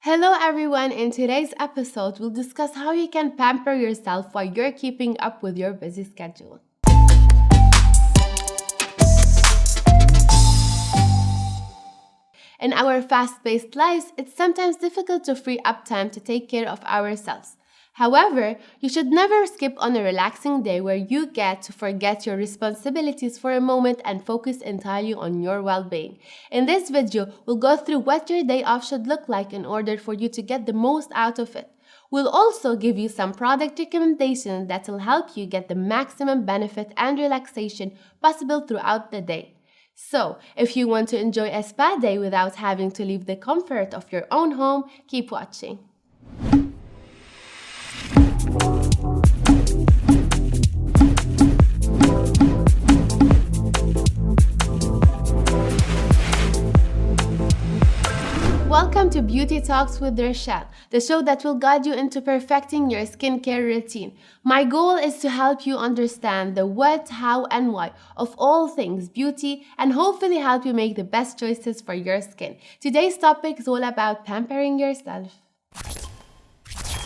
Hello everyone, in today's episode we'll discuss how you can pamper yourself while you're keeping up with your busy schedule. In our fast-paced lives, it's sometimes difficult to free up time to take care of ourselves. However, you should never skip on a relaxing day where you get to forget your responsibilities for a moment and focus entirely on your well-being. In this video, we'll go through what your day off should look like in order for you to get the most out of it. We'll also give you some product recommendations that will help you get the maximum benefit and relaxation possible throughout the day. So, if you want to enjoy a spa day without having to leave the comfort of your own home, keep watching. Welcome to Beauty Talks with Rochelle, the show that will guide you into perfecting your skincare routine. My goal is to help you understand the what, how, and why of all things beauty and hopefully help you make the best choices for your skin. Today's topic is all about pampering yourself.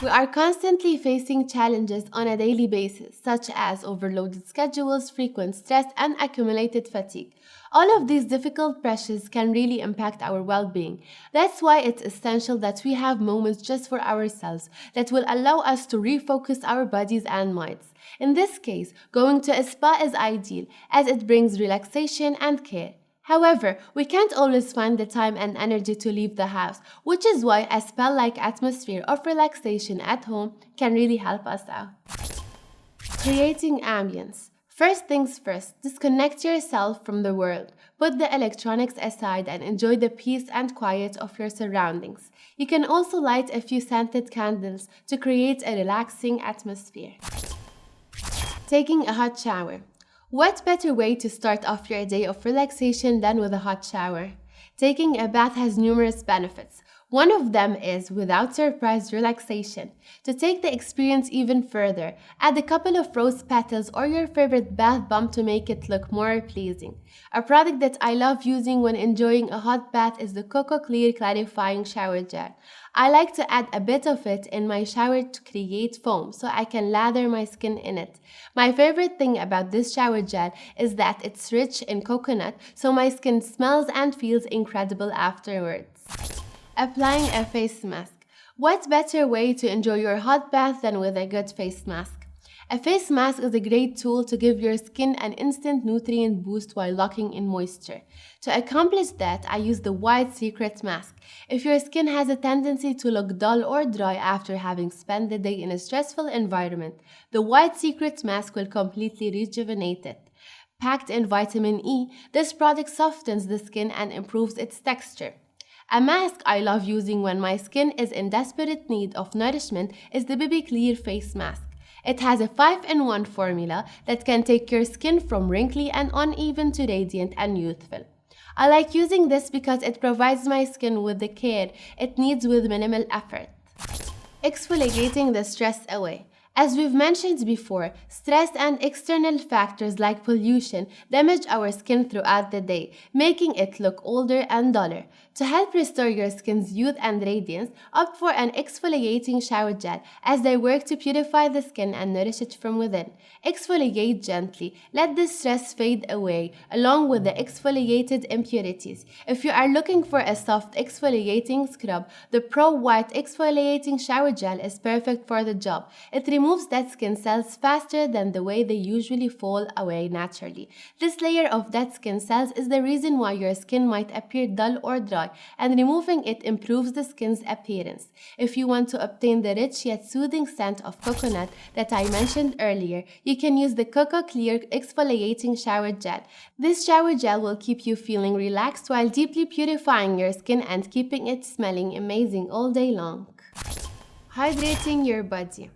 We are constantly facing challenges on a daily basis, such as overloaded schedules, frequent stress, and accumulated fatigue. All of these difficult pressures can really impact our well-being. That's why it's essential that we have moments just for ourselves that will allow us to refocus our bodies and minds. In this case, going to a spa is ideal as it brings relaxation and care. However, we can't always find the time and energy to leave the house, which is why a spa-like atmosphere of relaxation at home can really help us out. Creating ambience. First things first, disconnect yourself from the world. Put the electronics aside and enjoy the peace and quiet of your surroundings. You can also light a few scented candles to create a relaxing atmosphere. Taking a hot shower. What better way to start off your day of relaxation than with a hot shower? Taking a bath has numerous benefits. One of them is, without surprise, relaxation. To take the experience even further, add a couple of rose petals or your favorite bath bomb to make it look more pleasing. A product that I love using when enjoying a hot bath is the Coco Clear Clarifying Shower Gel. I like to add a bit of it in my shower to create foam so I can lather my skin in it. My favorite thing about this shower gel is that it's rich in coconut, so my skin smells and feels incredible afterwards. Applying a face mask. What better way to enjoy your hot bath than with a good face mask? A face mask is a great tool to give your skin an instant nutrient boost while locking in moisture. To accomplish that, I use the White Secret Mask. If your skin has a tendency to look dull or dry after having spent the day in a stressful environment, the White Secret Mask will completely rejuvenate it. Packed in vitamin E, this product softens the skin and improves its texture. A mask I love using when my skin is in desperate need of nourishment is the BB Clear Face Mask. It has a 5-in-1 formula that can take your skin from wrinkly and uneven to radiant and youthful. I like using this because it provides my skin with the care it needs with minimal effort. Exfoliating the stress away. As we've mentioned before, stress and external factors like pollution damage our skin throughout the day, making it look older and duller. To help restore your skin's youth and radiance, opt for an exfoliating shower gel as they work to purify the skin and nourish it from within. Exfoliate gently. Let the stress fade away along with the exfoliated impurities. If you are looking for a soft exfoliating scrub, the Pro White Exfoliating Shower Gel is perfect for the job. It removes dead skin cells faster than the way they usually fall away naturally. This layer of dead skin cells is the reason why your skin might appear dull or dry, and removing it improves the skin's appearance. If you want to obtain the rich yet soothing scent of coconut that I mentioned earlier, you can use the Coco Clear Exfoliating Shower Gel. This shower gel will keep you feeling relaxed while deeply purifying your skin and keeping it smelling amazing all day long. Hydrating your body.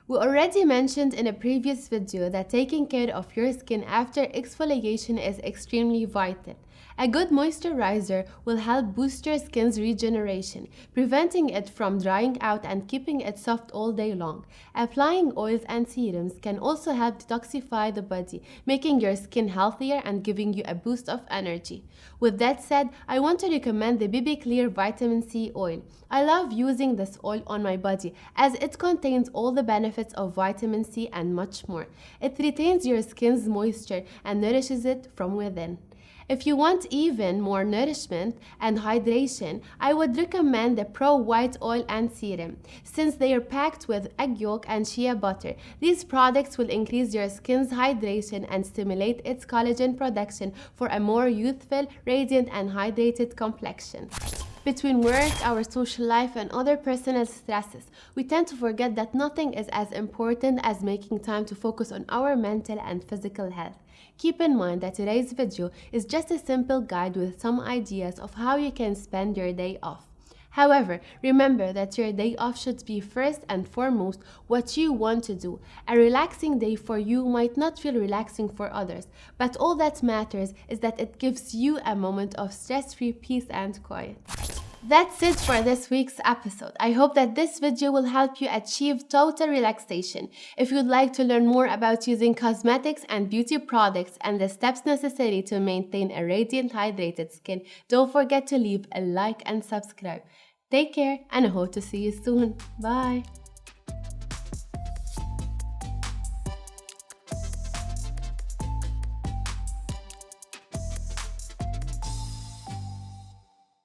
We already mentioned in a previous video that taking care of your skin after exfoliation is extremely vital. A good moisturizer will help boost your skin's regeneration, preventing it from drying out and keeping it soft all day long. Applying oils and serums can also help detoxify the body, making your skin healthier and giving you a boost of energy. With that said, I want to recommend the BB Clear Vitamin C oil. I love using this oil on my body as it contains all the benefits of vitamin C and much more. It retains your skin's moisture and nourishes it from within. If you want even more nourishment and hydration, I would recommend the Pro White Oil and Serum. Since they are packed with egg yolk and shea butter, these products will increase your skin's hydration and stimulate its collagen production for a more youthful, radiant, and hydrated complexion. Between work, our social life, and other personal stresses, we tend to forget that nothing is as important as making time to focus on our mental and physical health. Keep in mind that today's video is just a simple guide with some ideas of how you can spend your day off. However, remember that your day off should be first and foremost what you want to do. A relaxing day for you might not feel relaxing for others, but all that matters is that it gives you a moment of stress-free peace and quiet. That's it for this week's episode. I hope that this video will help you achieve total relaxation. If you'd like to learn more about using cosmetics and beauty products and the steps necessary to maintain a radiant, hydrated skin, don't forget to leave a like and subscribe. Take care and I hope to see you soon. Bye!